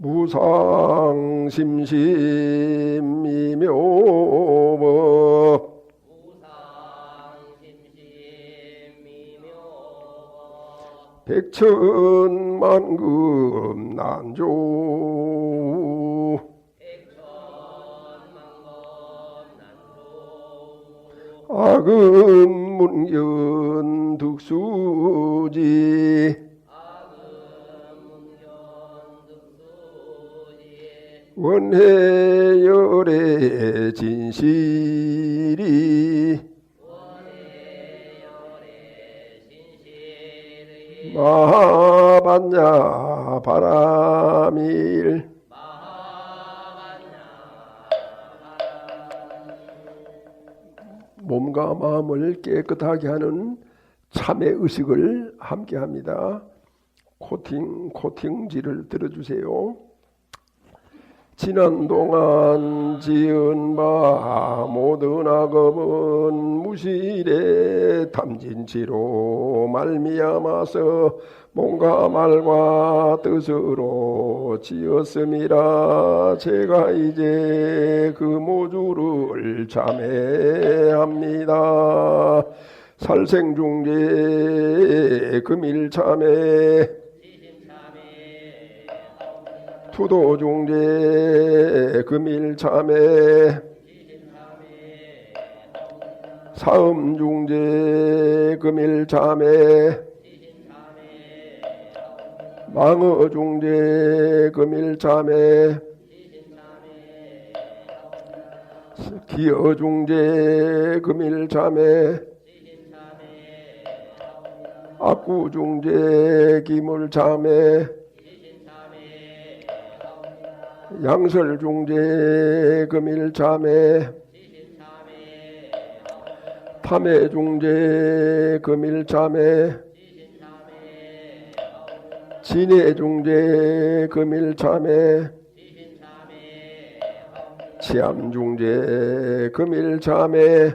무상심심미묘법 백천만금 난조 악은 문견 득수지 원해열의 진실이 마하반야 바라밀 몸과 마음을 깨끗하게 하는 참회 의식을 함께 합니다. 코팅지를 들어주세요. 지난 동안 지은 바 모든 악업은 무실의 탐진치로 말미암아서 몸과 말과 뜻으로 지었음이라. 제가 이제 그 모주를 참회합니다. 살생중재 금일참회 투도중재 금일참회 사음중재 금일참회 망어중재 금일참회 기어중재 금일참회 악구중재 기물참회 양설중재 금일참회 탐해중재 금일참회 진해중재 금일참회 치암중재 금일참회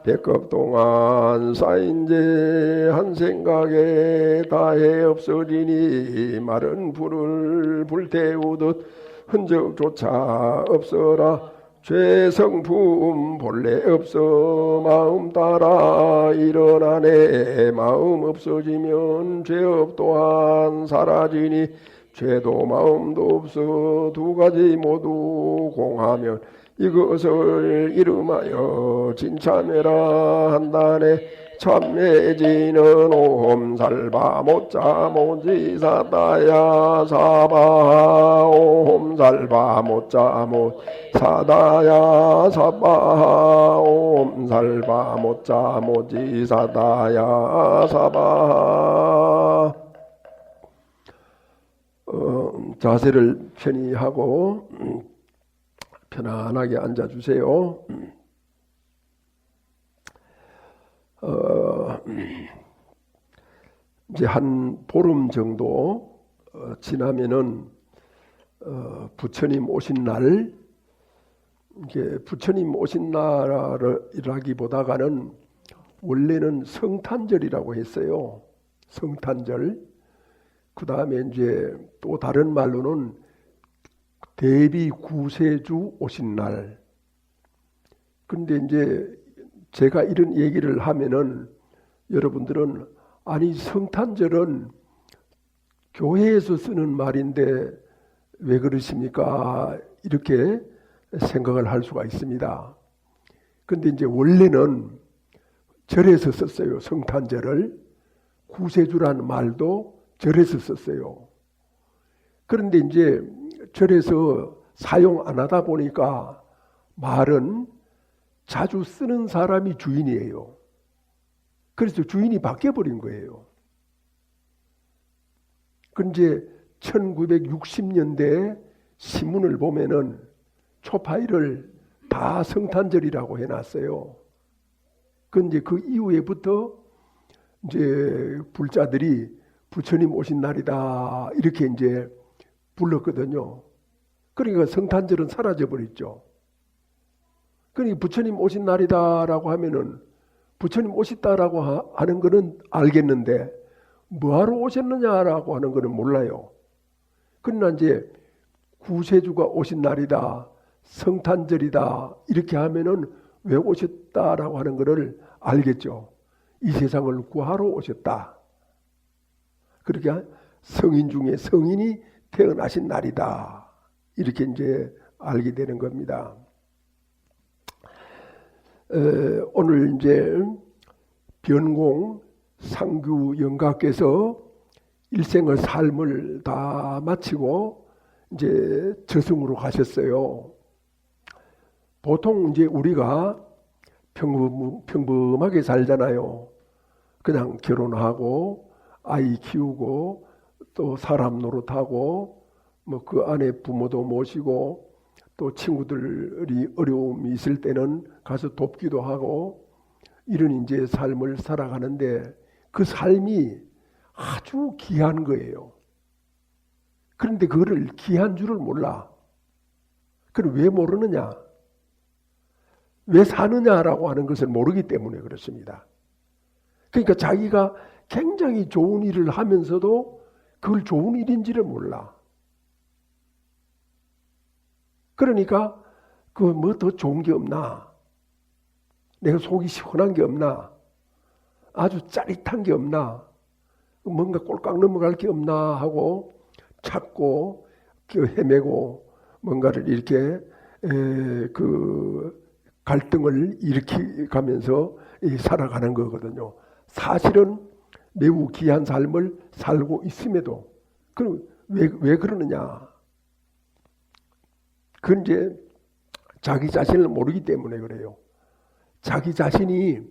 백급 동안 쌓인 죄 한 생각에 다해 없어지니 마른 불을 불태우듯 흔적조차 없어라. 죄 성품 본래 없어 마음 따라 일어나네. 마음 없어지면 죄업 또한 사라지니 죄도 마음도 없어 두 가지 모두 공하면 이것을 이름하여 진참회라 한다네. 참회지는 옴살바 못자 못지사다야 사바 옴살바 못자 못사다야 사바 옴살바 못자 못지사다야 사바. 자세를 편히 하고 편안하게 앉아주세요. 이제 한 보름 정도 지나면은 부처님 오신 날, 이게 부처님 오신 날이라기보다는 원래는 성탄절이라고 했어요. 성탄절. 그 다음에 이제 또 다른 말로는 대비 구세주 오신 날. 근데 이제 제가 이런 얘기를 하면은 여러분들은 아니 성탄절은 교회에서 쓰는 말인데 왜 그러십니까? 이렇게 생각을 할 수가 있습니다. 근데 이제 원래는 절에서 썼어요. 성탄절을. 구세주라는 말도 절에서 썼어요. 그런데 이제 절에서 사용 안 하다 보니까 말은 자주 쓰는 사람이 주인이에요. 그래서 주인이 바뀌어버린 거예요. 근데 1960년대 신문을 보면은 초파일을 다 성탄절이라고 해놨어요. 근데 그 이후에부터 이제 불자들이 부처님 오신 날이다 이렇게 이제 불렀거든요. 그러니까 성탄절은 사라져 버렸죠. 그러니까 부처님 오신 날이다라고 하면은 부처님 오셨다라고 하는 거는 알겠는데 뭐하러 오셨느냐라고 하는 것은 몰라요. 그러나 이제 구세주가 오신 날이다, 성탄절이다 이렇게 하면은 왜 오셨다라고 하는 것을 알겠죠. 이 세상을 구하러 오셨다. 그렇게 성인 중에 성인이 태어나신 날이다. 이렇게 이제 알게 되는 겁니다. 오늘 이제 변공 상규 영가께서 일생의 삶을 다 마치고 이제 저승으로 가셨어요. 보통 이제 우리가 평범하게 살잖아요. 그냥 결혼하고 아이 키우고 또 사람 노릇하고 뭐 그 안에 부모도 모시고 또 친구들이 어려움이 있을 때는 가서 돕기도 하고 이런 이제 삶을 살아가는데 그 삶이 아주 귀한 거예요. 그런데 그거를 귀한 줄을 몰라. 그럼 왜 모르느냐? 왜 사느냐라고 하는 것을 모르기 때문에 그렇습니다. 그러니까 자기가 굉장히 좋은 일을 하면서도 그걸 좋은 일인지를 몰라. 그러니까 그 뭐 더 좋은 게 없나? 내가 속이 시원한 게 없나? 아주 짜릿한 게 없나? 뭔가 꼴깍 넘어갈 게 없나 하고 찾고 헤매고 뭔가를 이렇게 그 갈등을 일으키면서 살아가는 거거든요. 사실은 매우 귀한 삶을 살고 있음에도 그럼 왜 그러느냐? 그건 이제 자기 자신을 모르기 때문에 그래요. 자기 자신이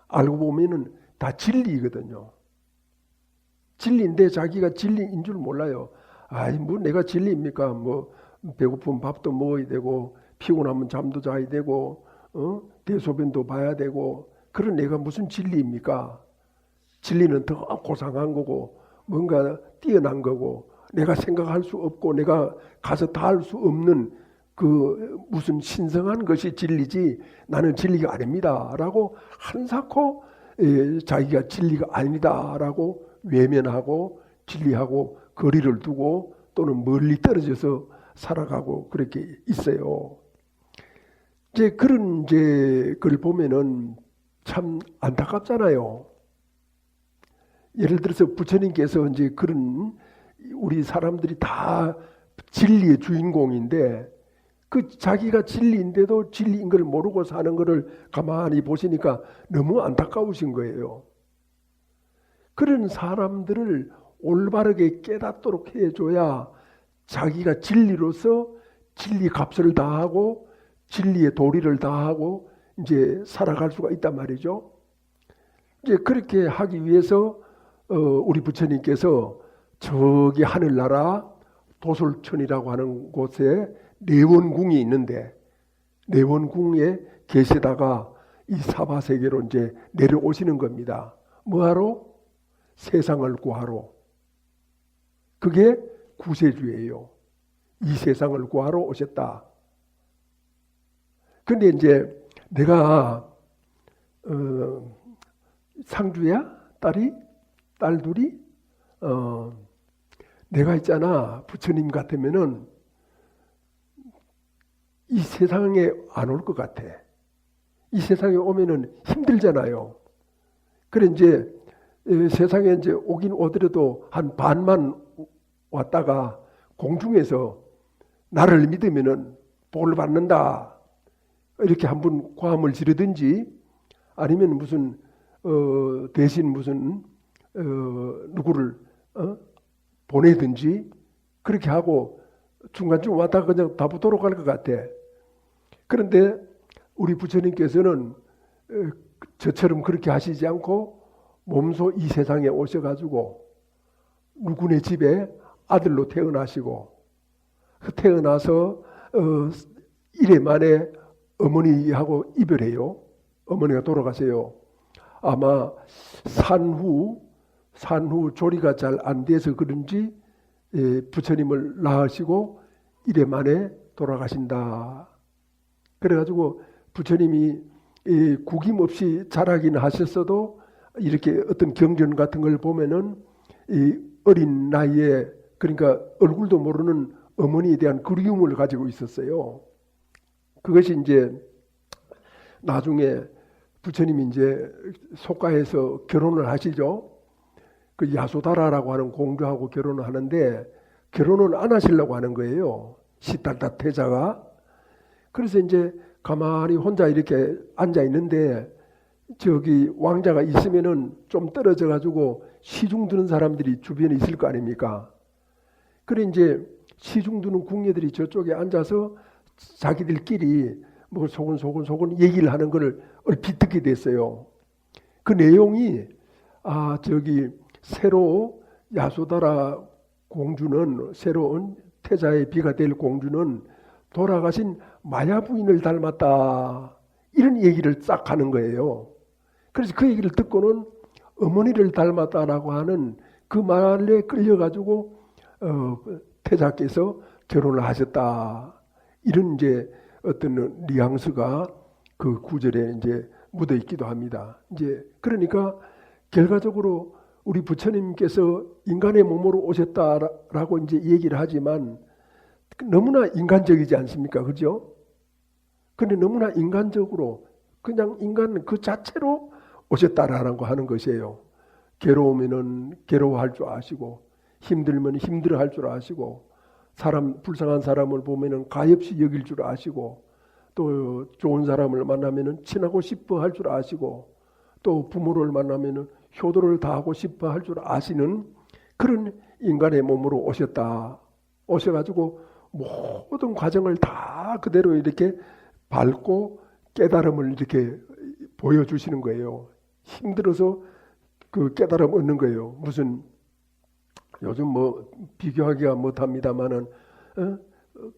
알고 보면은 다 진리거든요. 진리인데 자기가 진리인 줄 몰라요. 아이 뭐 내가 진리입니까? 뭐 배고프면 밥도 먹어야 되고 피곤하면 잠도 자야 되고 대소변도 봐야 되고 그런 내가 무슨 진리입니까? 진리는 더 고상한 거고 뭔가 뛰어난 거고 내가 생각할 수 없고 내가 가서 다 할 수 없는 그 무슨 신성한 것이 진리지 나는 진리가 아닙니다 라고 한사코 자기가 진리가 아니다 라고 외면하고 진리하고 거리를 두고 또는 멀리 떨어져서 살아가고 그렇게 있어요. 이제 그런 이제 걸 보면은 참 안타깝잖아요. 예를 들어서 부처님께서 이제 그런 우리 사람들이 다 진리의 주인공인데 그 자기가 진리인데도 진리인 걸 모르고 사는 거를 가만히 보시니까 너무 안타까우신 거예요. 그런 사람들을 올바르게 깨닫도록 해줘야 자기가 진리로서 진리 값을 다하고 진리의 도리를 다하고 이제 살아갈 수가 있단 말이죠. 이제 그렇게 하기 위해서 우리 부처님께서 저기 하늘나라 도솔천이라고 하는 곳에 내원궁이 있는데 내원궁에 계시다가 이 사바세계로 이제 내려오시는 겁니다. 뭐하러? 세상을 구하러. 그게 구세주예요. 이 세상을 구하러 오셨다. 근데 이제 내가 상주야? 딸 둘이? 내가 있잖아. 부처님 같으면은 이 세상에 안 올 것 같아. 이 세상에 오면은 힘들잖아요. 그래 이제 세상에 이제 오긴 오더라도 한 반만 왔다가 공중에서 나를 믿으면은 복을 받는다. 이렇게 한번 고함을 지르든지 아니면 무슨 대신 무슨 누구를 보내든지 그렇게 하고 중간쯤 왔다가 그냥 다 붙도록 할 것 같아. 그런데 우리 부처님께서는 저처럼 그렇게 하시지 않고 몸소 이 세상에 오셔가지고 누구네 집에 아들로 태어나시고 태어나서 1회 만에 어머니하고 이별해요. 어머니가 돌아가세요. 아마 산후 조리가 잘 안 돼서 그런지 부처님을 낳으시고 1회 만에 돌아가신다. 그래가지고 부처님이 구김없이 자라긴 하셨어도 이렇게 어떤 경전 같은 걸 보면은 이 어린 나이에 그러니까 얼굴도 모르는 어머니에 대한 그리움을 가지고 있었어요. 그것이 이제 나중에 부처님이 이제 속가에서 결혼을 하시죠. 그 야소다라라고 하는 공주하고 결혼을 하는데 결혼을 안 하시려고 하는 거예요. 시달다 태자가. 그래서 이제 가만히 혼자 이렇게 앉아 있는데 저기 왕자가 있으면은 좀 떨어져 가지고 시중 드는 사람들이 주변에 있을 거 아닙니까? 그래 이제 시중 드는 궁녀들이 저쪽에 앉아서 자기들끼리 뭐 소곤소곤 얘기를 하는 걸 얼핏 듣게 됐어요. 그 내용이 저기 새로 야소다라 공주는 새로운 태자의 비가 될 공주는 돌아가신 마야 부인을 닮았다. 이런 얘기를 싹 하는 거예요. 그래서 그 얘기를 듣고는 어머니를 닮았다라고 하는 그 말에 끌려가지고 태자께서 결혼을 하셨다. 이런 이제 어떤 뉘앙스가 그 구절에 이제 묻어 있기도 합니다. 이제 그러니까 결과적으로 우리 부처님께서 인간의 몸으로 오셨다라고 이제 얘기를 하지만 너무나 인간적이지 않습니까? 그죠? 근데 너무나 인간적으로 그냥 인간 그 자체로 오셨다라는 거 하는 것이에요. 괴로우면은 괴로워할 줄 아시고 힘들면 힘들어할 줄 아시고 불쌍한 사람을 보면은 가엾이 여길 줄 아시고 또 좋은 사람을 만나면은 친하고 싶어 할 줄 아시고 또 부모를 만나면은 효도를 다하고 싶어 할 줄 아시는 그런 인간의 몸으로 오셨다. 오셔가지고 모든 과정을 다 그대로 이렇게 밟고 깨달음을 이렇게 보여주시는 거예요. 힘들어서 그 깨달음 얻는 거예요. 무슨 요즘 뭐 비교하기가 못합니다만은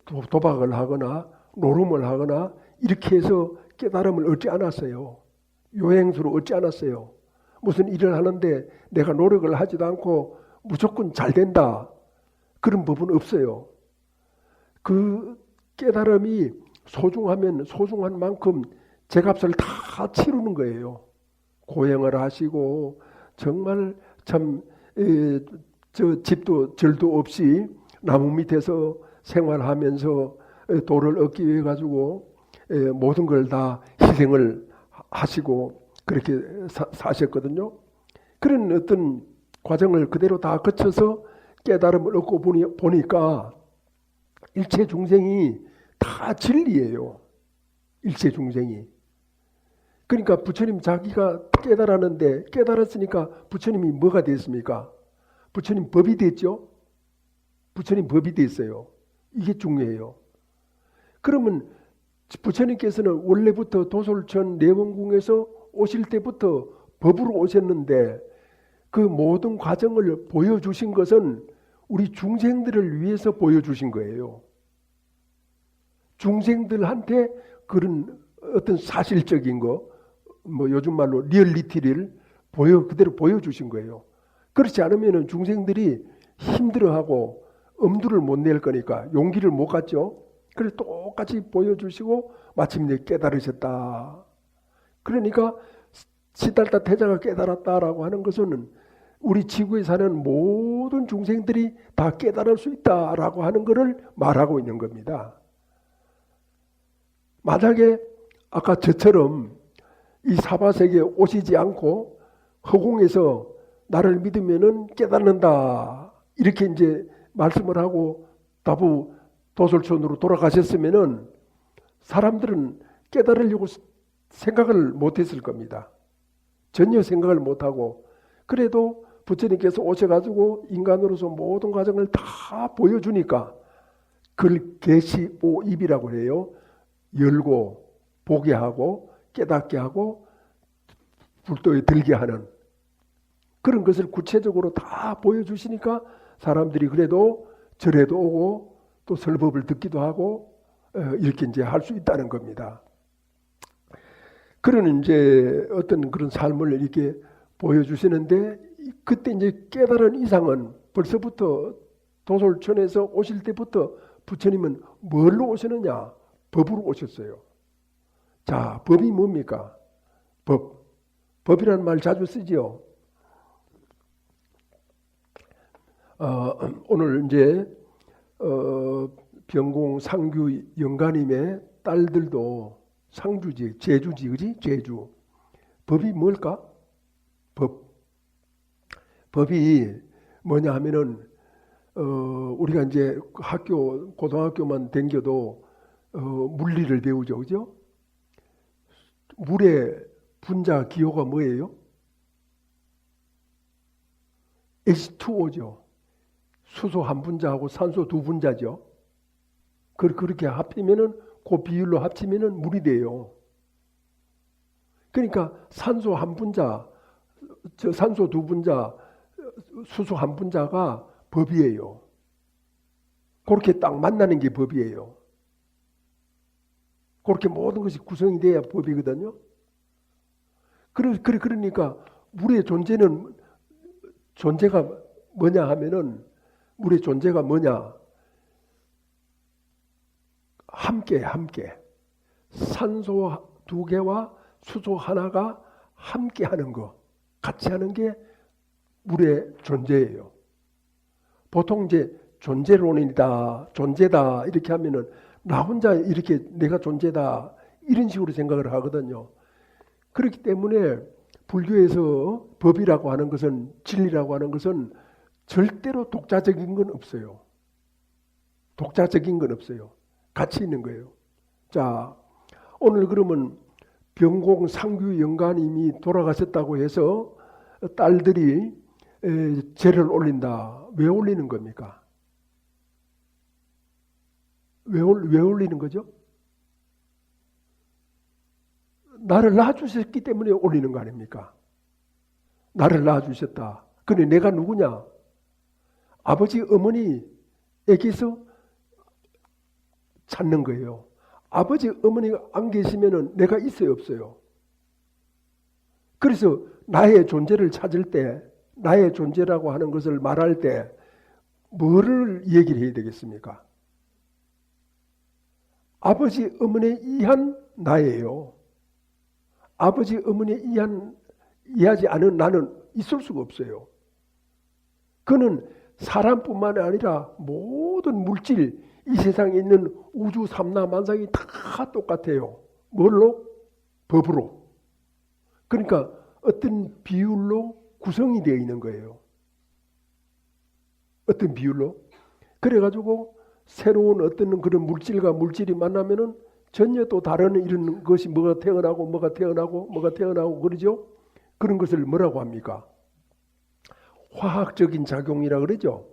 도박을 하거나 노름을 하거나 이렇게 해서 깨달음을 얻지 않았어요. 요행수로 얻지 않았어요. 무슨 일을 하는데 내가 노력을 하지도 않고 무조건 잘 된다. 그런 법은 없어요. 그 깨달음이 소중하면 소중한 만큼 제값을 다 치르는 거예요. 고행을 하시고 정말 참 저 집도 절도 없이 나무 밑에서 생활하면서 도를 얻기 위해 가지고 모든 걸 다 희생을 하시고 그렇게 사셨거든요. 그런 어떤 과정을 그대로 다 거쳐서 깨달음을 얻고 보니까 일체 중생이 다 진리예요. 일체 중생이. 그러니까 부처님 자기가 깨달았는데 깨달았으니까 부처님이 뭐가 됐습니까? 부처님 법이 됐죠? 부처님 법이 됐어요. 이게 중요해요. 그러면 부처님께서는 원래부터 도솔천 내원궁에서 오실 때부터 법으로 오셨는데 그 모든 과정을 보여주신 것은 우리 중생들을 위해서 보여주신 거예요. 중생들한테 그런 어떤 사실적인 거, 뭐 요즘 말로 리얼리티를 그대로 보여주신 거예요. 그렇지 않으면 중생들이 힘들어하고 엄두를 못 낼 거니까 용기를 못 갖죠. 그래서 똑같이 보여주시고 마침내 깨달으셨다. 그러니까 시달다 태자가 깨달았다라고 하는 것은 우리 지구에 사는 모든 중생들이 다 깨달을 수 있다라고 하는 것을 말하고 있는 겁니다. 만약에 아까 저처럼 이 사바세계에 오시지 않고 허공에서 나를 믿으면은 깨닫는다 이렇게 이제 말씀을 하고 다부 도솔촌으로 돌아가셨으면은 사람들은 깨달으려고 생각을 못했을 겁니다. 전혀 생각을 못하고 그래도 부처님께서 오셔가지고 인간으로서 모든 과정을 다 보여주니까 그걸 계시오입이라고 해요. 열고 보게 하고 깨닫게 하고 불도에 들게 하는 그런 것을 구체적으로 다 보여주시니까 사람들이 그래도 절에도 오고 또 설법을 듣기도 하고 이렇게 이제 할 수 있다는 겁니다. 그런 이제 어떤 그런 삶을 이렇게 보여주시는데 그때 이제 깨달은 이상은 벌써부터 도솔천에서 오실 때부터 부처님은 뭘로 오시느냐? 법으로 오셨어요. 자, 법이 뭡니까? 법. 법이라는 말 자주 쓰지요. 오늘 이제 병공 상규 영가님의 딸들도 상주지, 제주지, 그지? 제주. 법이 뭘까? 법이 뭐냐 하면은 우리가 이제 고등학교만 댕겨도 물리를 배우죠, 그죠? 물의 분자 기호가 뭐예요? H2O죠. 수소 한 분자하고 산소 두 분자죠. 그렇게 합치면은 그 비율로 합치면은 물이 돼요. 그러니까 산소 한 분자, 산소 두 분자, 수소 한 분자가 법이에요. 그렇게 딱 만나는 게 법이에요. 그렇게 모든 것이 구성이 돼야 법이거든요. 그러니까 물의 존재가 뭐냐 하면은 물의 존재가 뭐냐? 함께. 산소 두 개와 수소 하나가 함께 하는 거, 같이 하는 게 물의 존재예요. 보통 이제 존재론이다, 존재다 이렇게 하면은 나 혼자 이렇게 내가 존재다 이런 식으로 생각을 하거든요. 그렇기 때문에 불교에서 법이라고 하는 것은, 진리라고 하는 것은 절대로 독자적인 건 없어요. 독자적인 건 없어요. 같이 있는 거예요. 자, 오늘 그러면 병공 상규 영가님이 돌아가셨다고 해서 딸들이 제를 올린다. 왜 올리는 겁니까? 왜 올리는 거죠? 나를 낳아주셨기 때문에 올리는 거 아닙니까? 나를 낳아주셨다. 근데 내가 누구냐? 아버지, 어머니에게서 찾는 거예요. 아버지, 어머니가 안 계시면 내가 있어요, 없어요? 그래서 나의 존재를 찾을 때, 나의 존재라고 하는 것을 말할 때 뭐를 얘기를 해야 되겠습니까? 아버지, 어머니에 의한 나예요. 아버지, 어머니에 이해하지 않은 나는 있을 수가 없어요. 그는 사람뿐만 아니라 모든 물질, 이 세상에 있는 우주 삼라만상이 다 똑같아요. 뭘로? 법으로. 그러니까 어떤 비율로 구성이 되어 있는 거예요. 어떤 비율로? 그래가지고 새로운 어떤 그런 물질과 물질이 만나면은 전혀 또 다른 이런 것이 뭐가 태어나고 그러죠? 그런 것을 뭐라고 합니까? 화학적인 작용이라 그러죠.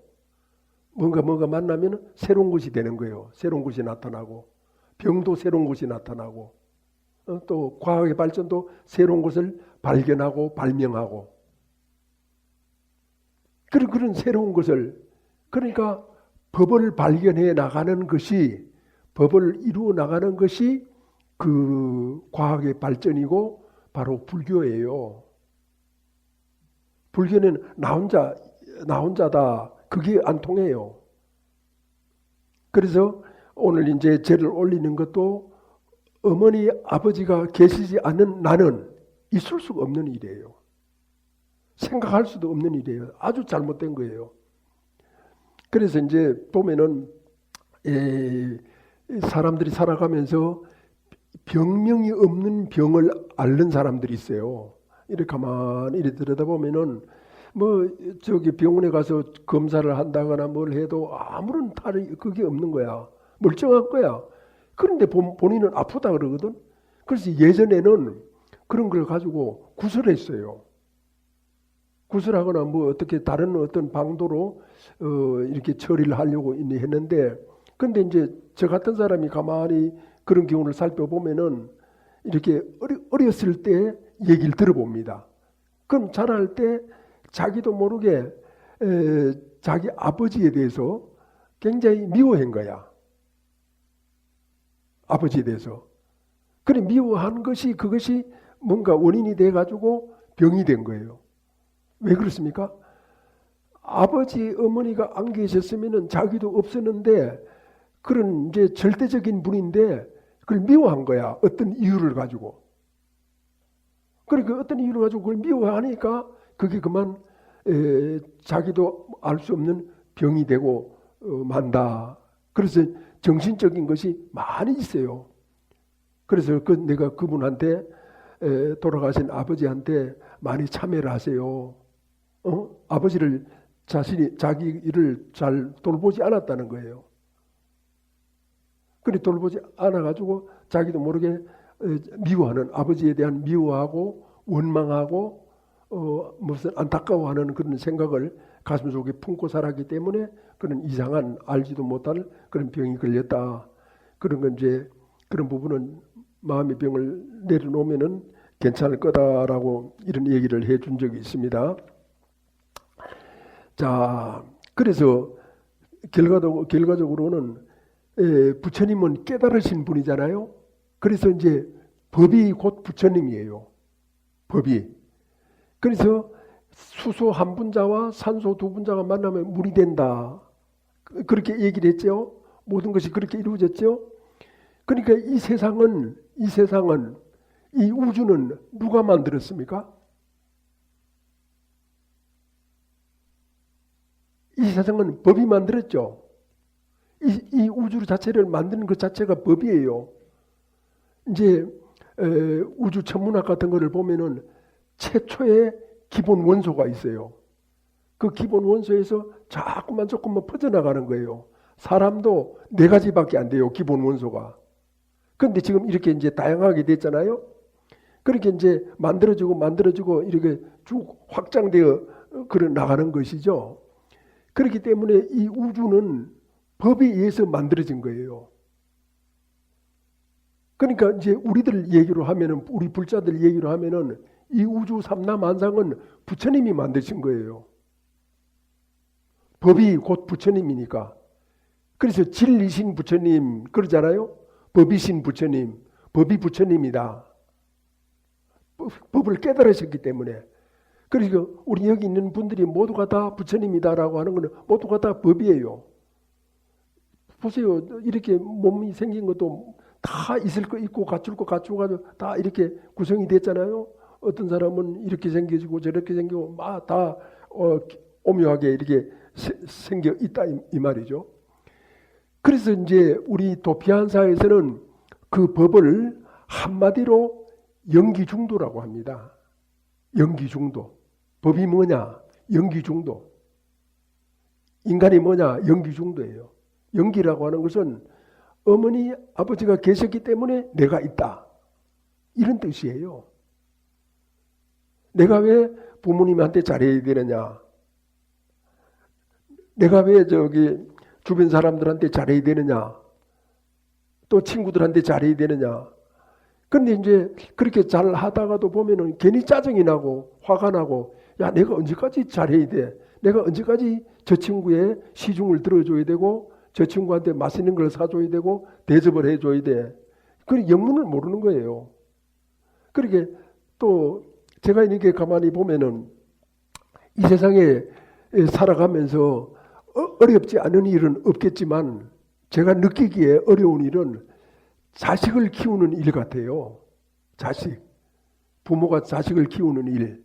뭔가 만나면 새로운 것이 되는 거예요. 새로운 것이 나타나고, 병도 새로운 것이 나타나고, 또 과학의 발전도 새로운 것을 발견하고 발명하고, 그런 새로운 것을, 그러니까 법을 발견해 나가는 것이, 법을 이루어 나가는 것이 그 과학의 발전이고 바로 불교예요. 불교는 나 혼자다. 그게 안 통해요. 그래서 오늘 이제 제를 올리는 것도 어머니, 아버지가 계시지 않는 나는 있을 수가 없는 일이에요. 생각할 수도 없는 일이에요. 아주 잘못된 거예요. 그래서 이제 보면은 사람들이 살아가면서 병명이 없는 병을 앓는 사람들이 있어요. 이렇게 가만히 들여다보면은 저기 병원에 가서 검사를 한다거나 뭘 해도 아무런 그게 없는 거야. 멀쩡한 거야. 그런데 본인은 아프다 그러거든. 그래서 예전에는 그런 걸 가지고 구설했어요. 구설하거나 어떻게 다른 어떤 방도로 이렇게 처리를 하려고 했는데, 근데 이제 저 같은 사람이 가만히 그런 경우를 살펴보면은 이렇게 어렸을 때 얘기를 들어봅니다. 그럼 자랄 때 자기도 모르게 자기 아버지에 대해서 굉장히 미워한 거야. 아버지에 대해서. 그래 미워한 것이 그것이 뭔가 원인이 돼가지고 병이 된 거예요. 왜 그렇습니까? 아버지, 어머니가 안 계셨으면 자기도 없었는데 그런 이제 절대적인 분인데 그걸 미워한 거야. 어떤 이유를 가지고. 그러니까 어떤 이유를 가지고 그걸 미워하니까 그게 그만 자기도 알 수 없는 병이 되고 만다. 그래서 정신적인 것이 많이 있어요. 그래서 내가 그분한테 돌아가신 아버지한테 많이 참여를 하세요. 아버지를 자기 일을 잘 돌보지 않았다는 거예요. 그래 돌보지 않아가지고 자기도 모르게 미워하는, 아버지에 대한 미워하고 원망하고 무슨 안타까워하는 그런 생각을 가슴속에 품고 살았기 때문에 그런 이상한 알지도 못할 그런 병이 걸렸다. 그런 건 이제 그런 부분은 마음의 병을 내려놓으면은 괜찮을 거다라고 이런 얘기를 해준 적이 있습니다. 자, 그래서 결과적으로는 부처님은 깨달으신 분이잖아요. 그래서 이제 법이 곧 부처님이에요. 법이. 그래서 수소 한 분자와 산소 두 분자가 만나면 물이 된다. 그렇게 얘기를 했죠. 모든 것이 그렇게 이루어졌죠. 그러니까 이 세상은 이 우주는 누가 만들었습니까? 이 세상은 법이 만들었죠. 이 우주 자체를 만드는 것 자체가 법이에요. 이제 우주 천문학 같은 거를 보면은 최초의 기본 원소가 있어요. 그 기본 원소에서 자꾸만 퍼져나가는 거예요. 사람도 4가지밖에 안 돼요. 기본 원소가. 그런데 지금 이렇게 이제 다양하게 됐잖아요. 그렇게 이제 만들어지고 이렇게 쭉 확장되어 그래 나가는 것이죠. 그렇기 때문에 이 우주는 법에 의해서 만들어진 거예요. 그러니까 이제 우리들 얘기로 하면은, 우리 불자들 얘기로 하면은 이 우주 삼라만상은 부처님이 만드신 거예요. 법이 곧 부처님이니까. 그래서 진리신 부처님 그러잖아요. 법이신 부처님, 법이 부처님이다. 법을 깨달으셨기 때문에. 그러니까 우리 여기 있는 분들이 모두가 다 부처님이다라고 하는 것은 모두가 다 법이에요. 보세요. 이렇게 몸이 생긴 것도 다 있을 거 있고 갖출 거 갖추고 다 이렇게 구성이 됐잖아요. 어떤 사람은 이렇게 생겨지고 저렇게 생기고 막 다 오묘하게 이렇게 생겨 있다 이 말이죠. 그래서 이제 우리 도피한사에서는 그 법을 한마디로 연기중도라고 합니다. 연기중도. 법이 뭐냐? 연기중도. 인간이 뭐냐? 연기중도예요. 연기라고 하는 것은 어머니, 아버지가 계셨기 때문에 내가 있다. 이런 뜻이에요. 내가 왜 부모님한테 잘해야 되느냐? 내가 왜 주변 사람들한테 잘해야 되느냐? 또 친구들한테 잘해야 되느냐? 근데 이제 그렇게 잘 하다가도 보면은 괜히 짜증이 나고 화가 나고, 야, 내가 언제까지 잘해야 돼? 내가 언제까지 저 친구의 시중을 들어줘야 되고 저 친구한테 맛있는 걸 사줘야 되고 대접을 해줘야 돼. 그 영문을 모르는 거예요. 그렇게 또 제가 이렇게 가만히 보면은 이 세상에 살아가면서 어렵지 않은 일은 없겠지만 제가 느끼기에 어려운 일은 자식을 키우는 일 같아요. 자식. 부모가 자식을 키우는 일.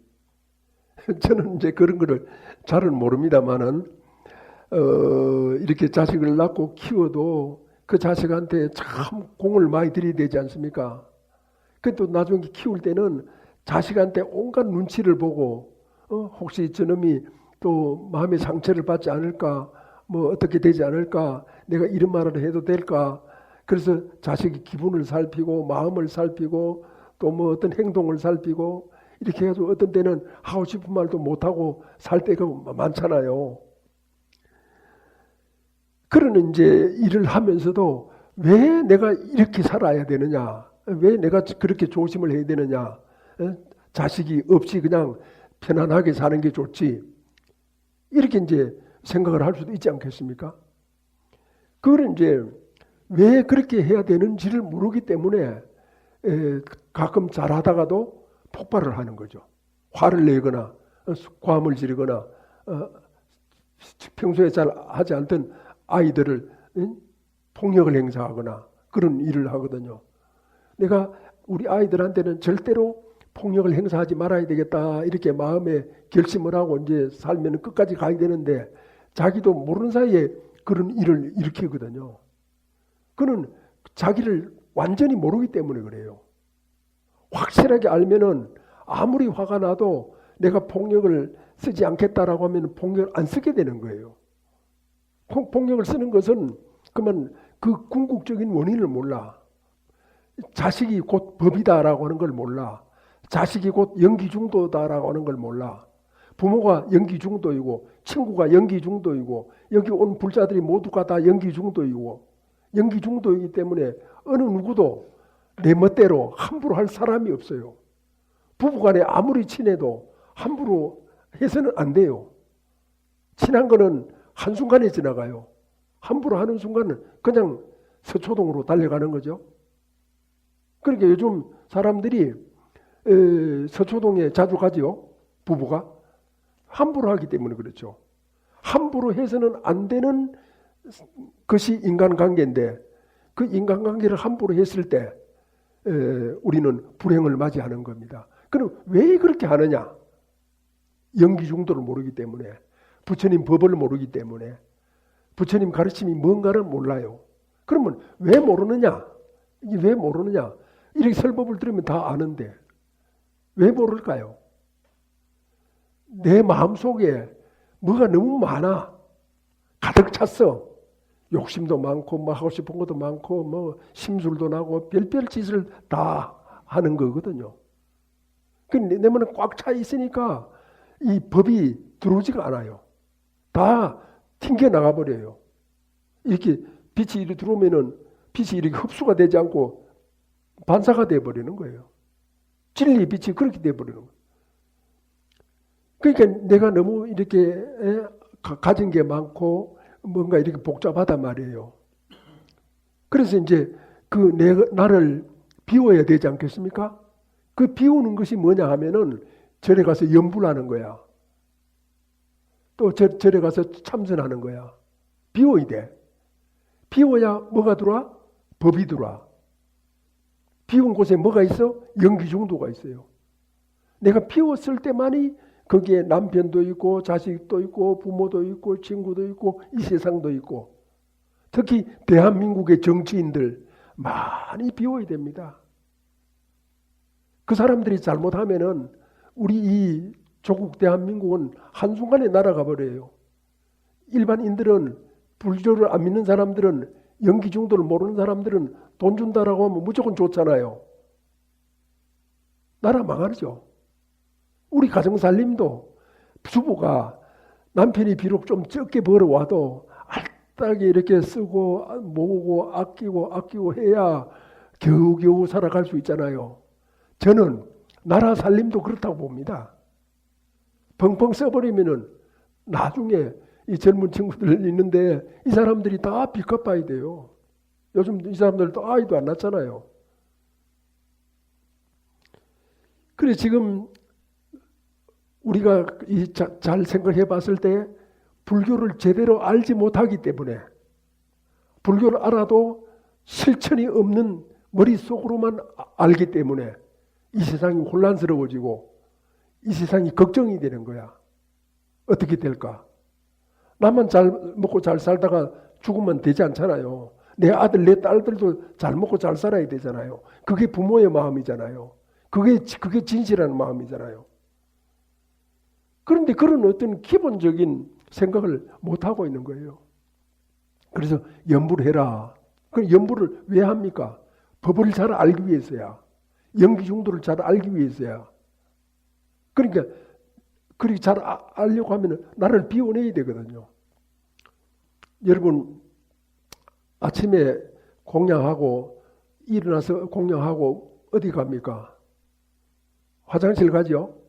저는 이제 그런 거를 잘은 모릅니다만은 이렇게 자식을 낳고 키워도 그 자식한테 참 공을 많이 들여야 되지 않습니까? 그또 나중에 키울 때는 자식한테 온갖 눈치를 보고 혹시 저놈이 또 마음의 상처를 받지 않을까, 뭐 어떻게 되지 않을까, 내가 이런 말을 해도 될까. 그래서 자식의 기분을 살피고 마음을 살피고 또 뭐 어떤 행동을 살피고 이렇게 해가지고 어떤 때는 하고 싶은 말도 못하고 살 때가 많잖아요. 그러는 이제 일을 하면서도 왜 내가 이렇게 살아야 되느냐, 왜 내가 그렇게 조심을 해야 되느냐, 자식이 없이 그냥 편안하게 사는 게 좋지, 이렇게 이제 생각을 할 수도 있지 않겠습니까? 그걸 이제 왜 그렇게 해야 되는지를 모르기 때문에 가끔 잘하다가도 폭발을 하는 거죠. 화를 내거나 고함을 지르거나 평소에 잘 하지 않던 아이들을 폭력을 행사하거나 그런 일을 하거든요. 내가 우리 아이들한테는 절대로 폭력을 행사하지 말아야 되겠다 이렇게 마음에 결심을 하고 이제 살면 끝까지 가야 되는데 자기도 모르는 사이에 그런 일을 일으키거든요. 그는 자기를 완전히 모르기 때문에 그래요. 확실하게 알면은 아무리 화가 나도 내가 폭력을 쓰지 않겠다라고 하면 폭력을 안 쓰게 되는 거예요. 폭력을 쓰는 것은 그러면 그 궁극적인 원인을 몰라. 자식이 곧 법이다라고 하는 걸 몰라. 자식이 곧 연기 중도다라고 하는 걸 몰라. 부모가 연기 중도이고 친구가 연기 중도이고 여기 온 불자들이 모두가 다 연기 중도이고 연기 중도이기 때문에 어느 누구도 내 멋대로 함부로 할 사람이 없어요. 부부간에 아무리 친해도 함부로 해서는 안 돼요. 친한 거는 한순간에 지나가요. 함부로 하는 순간은 그냥 서초동으로 달려가는 거죠. 그러니까 요즘 사람들이 서초동에 자주 가지요. 부부가. 함부로 하기 때문에 그렇죠. 함부로 해서는 안 되는 것이 인간관계인데 그 인간관계를 함부로 했을 때 우리는 불행을 맞이하는 겁니다. 그럼 왜 그렇게 하느냐? 연기 중도를 모르기 때문에 부처님 법을 모르기 때문에 부처님 가르침이 뭔가를 몰라요. 그러면 왜 모르느냐? 이게 왜 모르느냐? 이렇게 설법을 들으면 다 아는데 왜 모를까요? 내 마음속에 뭐가 너무 많아. 가득 찼어. 욕심도 많고 뭐 하고 싶은 것도 많고 뭐 심술도 나고 별별 짓을 다 하는 거거든요. 내 몸은 꽉 차 있으니까 이 법이 들어오지가 않아요. 다 튕겨 나가 버려요. 이렇게 빛이 이렇게 들어오면은 빛이 이렇게 흡수가 되지 않고 반사가 돼 버리는 거예요. 진리의 빛이 그렇게 돼 버리는 거예요. 그러니까 내가 너무 이렇게 가진 게 많고 뭔가 이렇게 복잡하단 말이에요. 그래서 이제 그 나를 비워야 되지 않겠습니까? 그 비우는 것이 뭐냐 하면은 절에 가서 염불하는 거야. 또 절에 가서 참선하는 거야. 비워야 돼. 비워야 뭐가 들어와? 법이 들어와. 비운 곳에 뭐가 있어? 연기중도가 있어요. 내가 비웠을 때만이 거기에 남편도 있고 자식도 있고 부모도 있고 친구도 있고 이 세상도 있고 특히 대한민국의 정치인들 많이 비워야 됩니다. 그 사람들이 잘못하면은 우리 이 조국 대한민국은 한순간에 날아가 버려요. 일반인들은 불교를 안 믿는 사람들은 연기 중도를 모르는 사람들은 돈 준다라고 하면 무조건 좋잖아요. 나라 망하죠. 우리 가정살림도 주부가 남편이 비록 좀 적게 벌어와도 알뜰하게 이렇게 쓰고 모으고 아끼고 해야 겨우겨우 살아갈 수 있잖아요. 저는 나라 살림도 그렇다고 봅니다. 펑펑 써버리면은 나중에 이 젊은 친구들 있는데 이 사람들이 다 빚 갚아야 돼요. 요즘 이 사람들도 아이도 안 낳잖아요. 그래 지금 우리가 잘 생각해 봤을 때 불교를 제대로 알지 못하기 때문에 불교를 알아도 실천이 없는 머릿속으로만 알기 때문에 이 세상이 혼란스러워지고 이 세상이 걱정이 되는 거야. 어떻게 될까? 나만 잘 먹고 잘 살다가 죽으면 되지 않잖아요. 내 아들, 내 딸들도 잘 먹고 잘 살아야 되잖아요. 그게 부모의 마음이잖아요. 그게 진실한 마음이잖아요. 그런데 그런 어떤 기본적인 생각을 못하고 있는 거예요. 그래서 염불을 해라. 그 염불을 왜 합니까? 법을 잘 알기 위해서야. 연기중도를 잘 알기 위해서야. 그러니까 그렇게 잘 알려고 하면 나를 비워내야 되거든요. 여러분 아침에 공양하고 일어나서 공양하고 어디 갑니까? 화장실 가죠?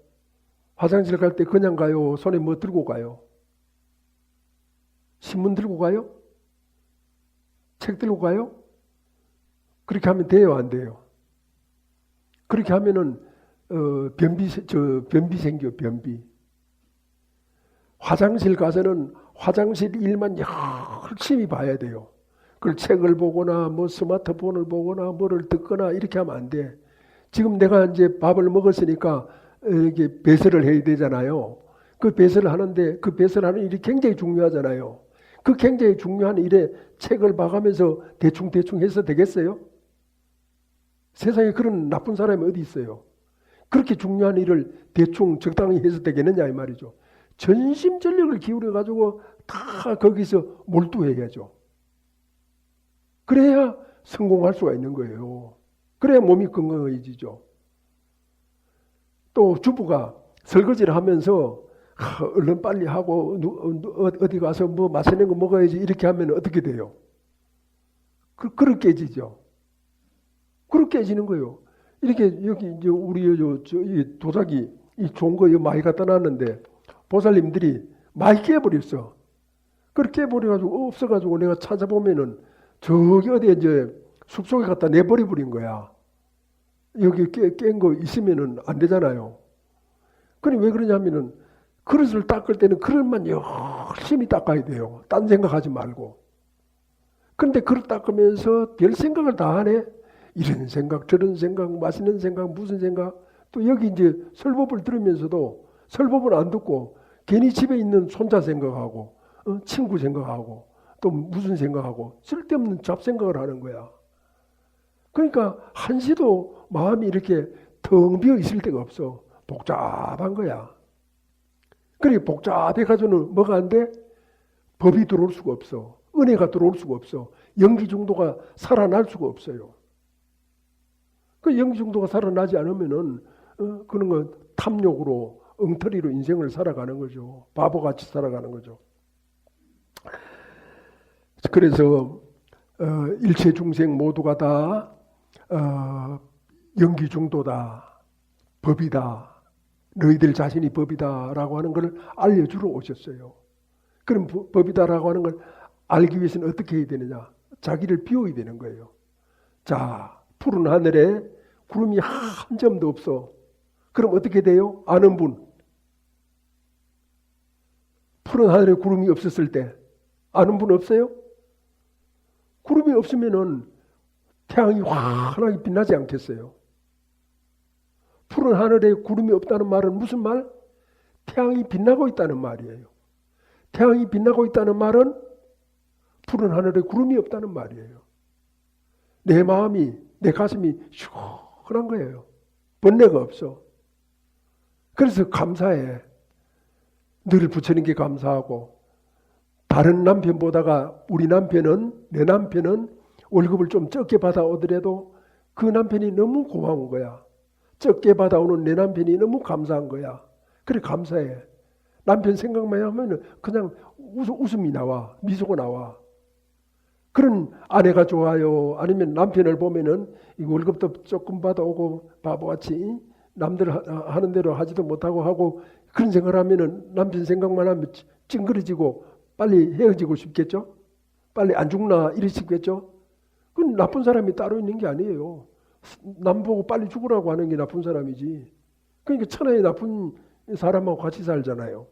화장실 갈 때 그냥 가요? 손에 뭐 들고 가요? 신문 들고 가요? 책 들고 가요? 그렇게 하면 돼요? 안 돼요? 그렇게 하면은 변비 생겨. 변비. 화장실 가서는 화장실 일만 열심히 봐야 돼요. 그걸 책을 보거나 뭐 스마트폰을 보거나 뭐를 듣거나 이렇게 하면 안 돼. 지금 내가 이제 밥을 먹었으니까 이게 배설을 해야 되잖아요. 그 배설을 하는데 그 배설하는 일이 굉장히 중요하잖아요. 그 굉장히 중요한 일에 책을 봐가면서 대충 해서 되겠어요? 세상에 그런 나쁜 사람이 어디 있어요? 그렇게 중요한 일을 대충 적당히 해서 되겠느냐 이 말이죠. 전심전력을 기울여가지고 다 거기서 몰두해야죠. 그래야 성공할 수가 있는 거예요. 그래야 몸이 건강해지죠. 또 주부가 설거지를 하면서 얼른 빨리 하고 어디 가서 뭐 맛있는 거 먹어야지 이렇게 하면 어떻게 돼요? 그렇게 깨지죠. 그렇게 깨지는 거예요. 이렇게 여기 이제 우리 이 도자기 이 좋은 거 많이 갖다 놨는데 보살님들이 많이 깨버렸어. 그렇게 깨버려가지고 없어가지고 내가 찾아보면은 저기 어디에 이제 숲속에 갖다 내버려 버린 거야. 여기 깬 거 있으면은 안 되잖아요. 그럼 왜 그러냐면은 그릇을 닦을 때는 그릇만 열심히 닦아야 돼요. 딴 생각하지 말고. 그런데 그릇 닦으면서 별 생각을 다 하네. 이런 생각, 저런 생각, 맛있는 생각, 무슨 생각. 또 여기 이제 설법을 들으면서도 설법을 안 듣고 괜히 집에 있는 손자 생각하고 친구 생각하고 또 무슨 생각하고 쓸데없는 잡생각을 하는 거야. 그러니까 한시도 마음이 이렇게 텅 비어 있을 데가 없어. 복잡한 거야. 그래 복잡해가지고는 뭐가 안 돼? 법이 들어올 수가 없어. 은혜가 들어올 수가 없어. 연기 정도가 살아날 수가 없어요. 그 연기 정도가 살아나지 않으면은 그런 건 탐욕으로 엉터리로 인생을 살아가는 거죠. 바보같이 살아가는 거죠. 그래서 일체 중생 모두가 다 연기 중도다. 법이다. 너희들 자신이 법이다라고 하는 걸 알려주러 오셨어요. 그럼 법이다라고 하는 걸 알기 위해서는 어떻게 해야 되느냐? 자기를 비워야 되는 거예요. 자, 푸른 하늘에 구름이 한 점도 없어. 그럼 어떻게 돼요? 아는 분. 푸른 하늘에 구름이 없었을 때 아는 분 없어요? 구름이 없으면은 태양이 환하게 빛나지 않겠어요? 푸른 하늘에 구름이 없다는 말은 무슨 말? 태양이 빛나고 있다는 말이에요. 태양이 빛나고 있다는 말은 푸른 하늘에 구름이 없다는 말이에요. 내 마음이, 내 가슴이 시원한 거예요. 번뇌가 없어. 그래서 감사해. 늘 부처님께 감사하고 다른 남편보다가 우리 남편은, 내 남편은 월급을 좀 적게 받아오더라도 그 남편이 너무 고마운 거야. 적게 받아오는 내 남편이 너무 감사한 거야. 그래 감사해. 남편 생각만 하면 그냥 웃음이 나와. 미소가 나와. 그런 아내가 좋아요. 아니면 남편을 보면은 월급도 조금 받아오고 바보같이 남들 하는 대로 하지도 못하고 하고 그런 생각을 하면은 남편 생각만 하면 찡그러지고 빨리 헤어지고 싶겠죠? 빨리 안 죽나 이러시겠죠? 그건 나쁜 사람이 따로 있는 게 아니에요. 남 보고 빨리 죽으라고 하는 게 나쁜 사람이지. 그러니까 천하의 나쁜 사람하고 같이 살잖아요.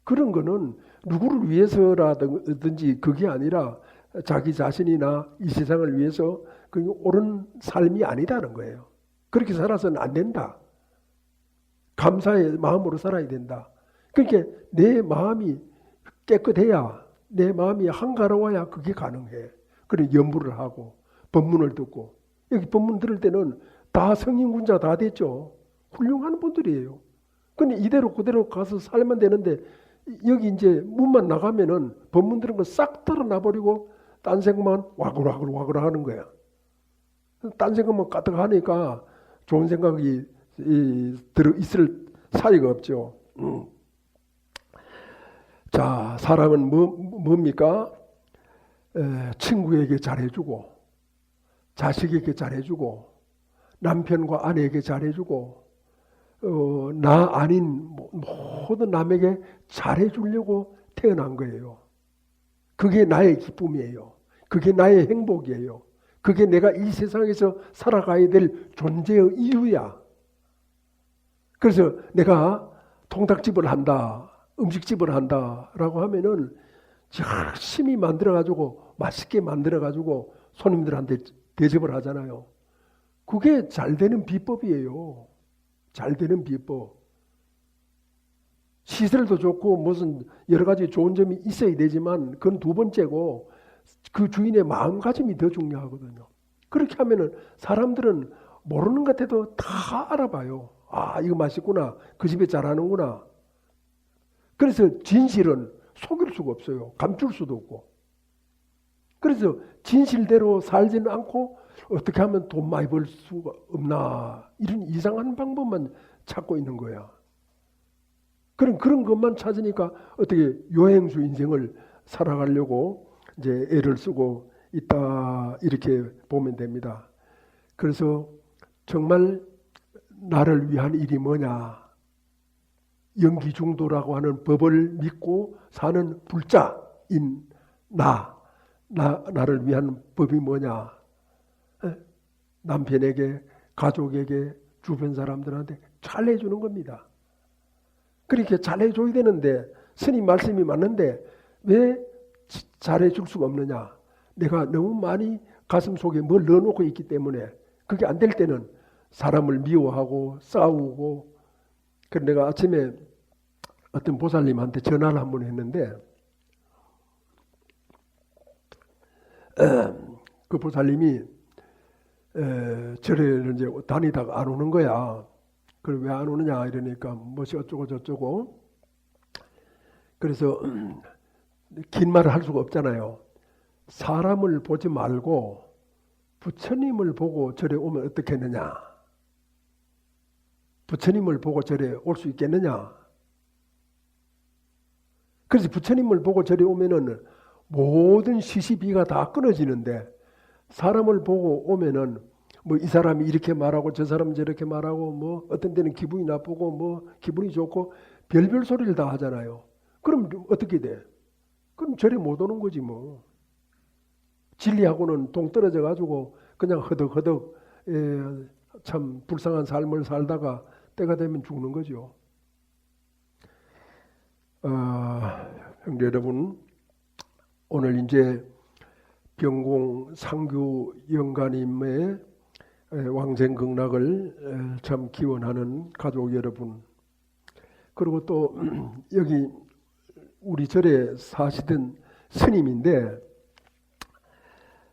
그런 거는 누구를 위해서라든지 그게 아니라 자기 자신이나 이 세상을 위해서 그 옳은 삶이 아니다는 거예요. 그렇게 살아서는 안 된다. 감사의 마음으로 살아야 된다. 그러니까 내 마음이 깨끗해야 내 마음이 한가로워야 그게 가능해. 그래 연부를 하고 법문을 듣고 여기 법문 들을 때는 다 성인군자 다 됐죠. 훌륭한 분들이에요. 근데 이대로 그대로 가서 살면 되는데 여기 이제 문만 나가면은 법문 들은 거 싹 털어놔버리고 딴 생각만 와글와글 하는 거야. 딴 생각만 까뜩 하니까 좋은 생각이 들어 있을 사이가 없죠. 자, 사랑은 뭡니까? 친구에게 잘해주고 자식에게 잘해주고 남편과 아내에게 잘해주고 나 아닌 모든 남에게 잘해주려고 태어난 거예요. 그게 나의 기쁨이에요. 그게 나의 행복이에요. 그게 내가 이 세상에서 살아가야 될 존재의 이유야. 그래서 내가 통닭집을 한다, 음식집을 한다라고 하면은 열심히 만들어가지고 맛있게 만들어가지고 손님들한테 대접을 하잖아요. 그게 잘 되는 비법이에요. 잘 되는 비법. 시설도 좋고 무슨 여러 가지 좋은 점이 있어야 되지만 그건 두 번째고 그 주인의 마음가짐이 더 중요하거든요. 그렇게 하면은 사람들은 모르는 것 같아도 다 알아봐요. 아, 이거 맛있구나. 그 집에 잘하는구나. 그래서 진실은 속일 수가 없어요. 감출 수도 없고. 그래서 진실대로 살지는 않고 어떻게 하면 돈 많이 벌 수가 없나 이런 이상한 방법만 찾고 있는 거야. 그런 것만 찾으니까 어떻게 요행수 인생을 살아가려고 이제 애를 쓰고 있다 이렇게 보면 됩니다. 그래서 정말 나를 위한 일이 뭐냐? 연기중도라고 하는 법을 믿고 사는 불자인 나를 위한 법이 뭐냐? 남편에게, 가족에게, 주변 사람들한테 잘해주는 겁니다. 그렇게 잘해줘야 되는데 스님 말씀이 맞는데 왜 잘해줄 수가 없느냐? 내가 너무 많이 가슴 속에 뭘 넣어놓고 있기 때문에 그게 안 될 때는 사람을 미워하고 싸우고. 그래서 내가 아침에 어떤 보살님한테 전화를 한 번 했는데 그 보살님이 절에 이제 다니다가 안 오는 거야. 그래 왜 안 오느냐 이러니까 뭐지 어쩌고 저쩌고. 그래서 긴 말을 할 수가 없잖아요. 사람을 보지 말고 부처님을 보고 절에 오면 어떻겠느냐. 부처님을 보고 절에 올 수 있겠느냐. 그래서 부처님을 보고 절에 오면은 모든 시시비가 다 끊어지는데 사람을 보고 오면은 뭐 이 사람이 이렇게 말하고 저 사람은 저렇게 말하고 뭐 어떤 때는 기분이 나쁘고 뭐 기분이 좋고 별별 소리를 다 하잖아요. 그럼 어떻게 돼? 그럼 절에 못 오는 거지 뭐. 진리하고는 동떨어져 가지고 그냥 허덕허덕 참 불쌍한 삶을 살다가 때가 되면 죽는 거죠. 형제 여러분, 오늘 이제 병공 상규 영가님의 왕생극락을 참 기원하는 가족 여러분, 그리고 또 여기 우리 절에 사시던 스님인데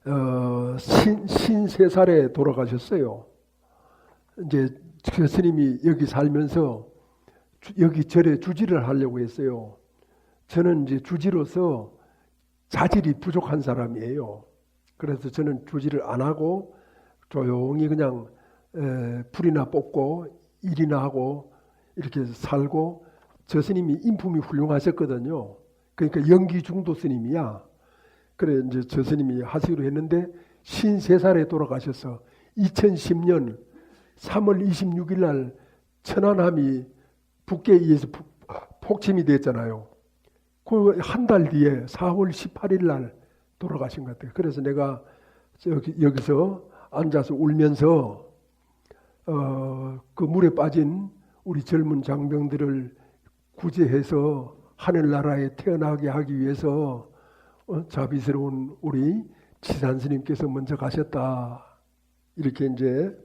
53살에 돌아가셨어요. 이제 그 스님이 여기 살면서 여기 절에 주지를 하려고 했어요. 저는 이제 주지로서 자질이 부족한 사람이에요. 그래서 저는 주지를 안 하고 조용히 그냥 풀이나 뽑고 일이나 하고 이렇게 살고. 저 스님이 인품이 훌륭하셨거든요. 그러니까 연기중도 스님이야. 그래 이제 저 스님이 하시기로 했는데 53살에 돌아가셔서 2010년 3월 26일 날 천안함이 북계에 의해서 폭침이 됐잖아요. 그 한 달 뒤에 4월 18일 날 돌아가신 것 같아요. 그래서 내가 여기서 앉아서 울면서 그 물에 빠진 우리 젊은 장병들을 구제해서 하늘나라에 태어나게 하기 위해서 자비스러운 우리 지산 스님께서 먼저 가셨다. 이렇게 이제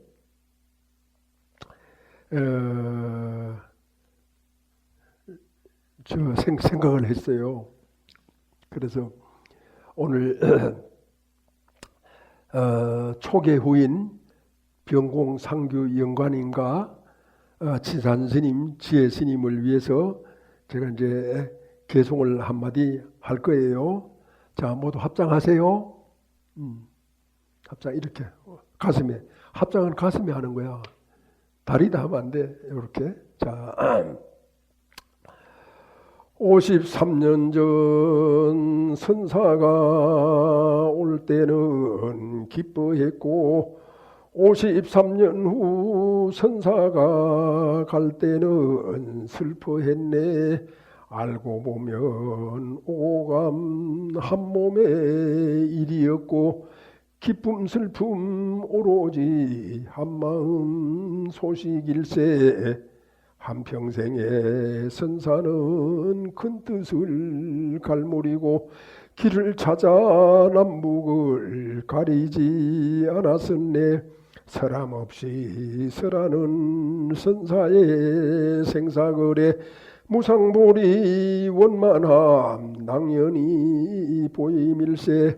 생각을 했어요. 그래서 오늘 초계 후인 병공 상규 영관님과 지산 스님, 지혜 스님을 위해서 제가 이제 개송을 한마디 할 거예요. 자, 모두 합장하세요. 합장 이렇게 가슴에, 합장은 가슴에 하는 거야. 다리다 하면 안 돼. 이렇게. 자, 53년 전 선사가 올 때는 기뻐했고 53년 후 선사가 갈 때는 슬퍼했네. 알고 보면 오감 한 몸의 일이었고 기쁨 슬픔 오로지 한마음 소식일세. 한평생의 선사는 큰 뜻을 갈무리고 길을 찾아 남북을 가리지 않았었네. 서람없이 설하는 선사의 생사거래 무상보리 원만함 낭연히 보임일세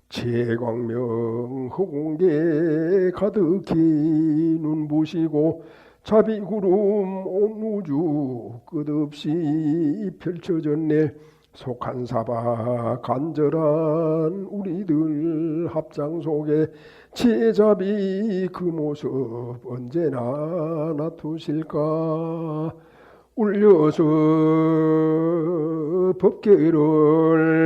제광명 허공계 가득히 눈부시고 자비구름 온 우주 끝없이 펼쳐졌네 속한사바 간절한 우리들 합장 속에 지혜자비 그 모습 언제나 나투실까 울려서 법계를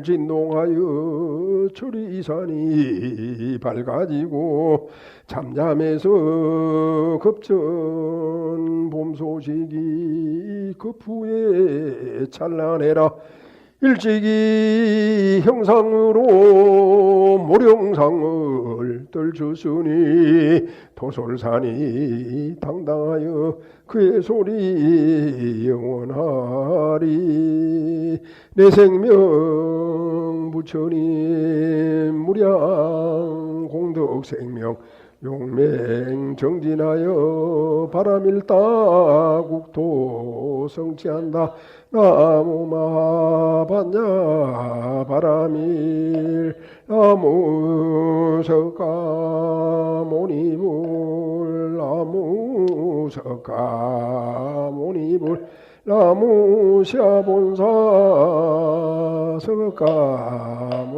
진동하여 초리산이 밝아지고 잠잠해서 급전 봄 소식이 급후에 찬란해라 일찍이 형상으로 모령상을 떨쳤으니 도솔산이 당당하여 그의 소리 영원하리 내 생명 부처님 무량 공덕생명 용맹 정진하여 바람일다 국토 성취한다 나무 마반야 바람일 나무 석가모니불 나무 석가모니불 나무 샤본사 석가모니불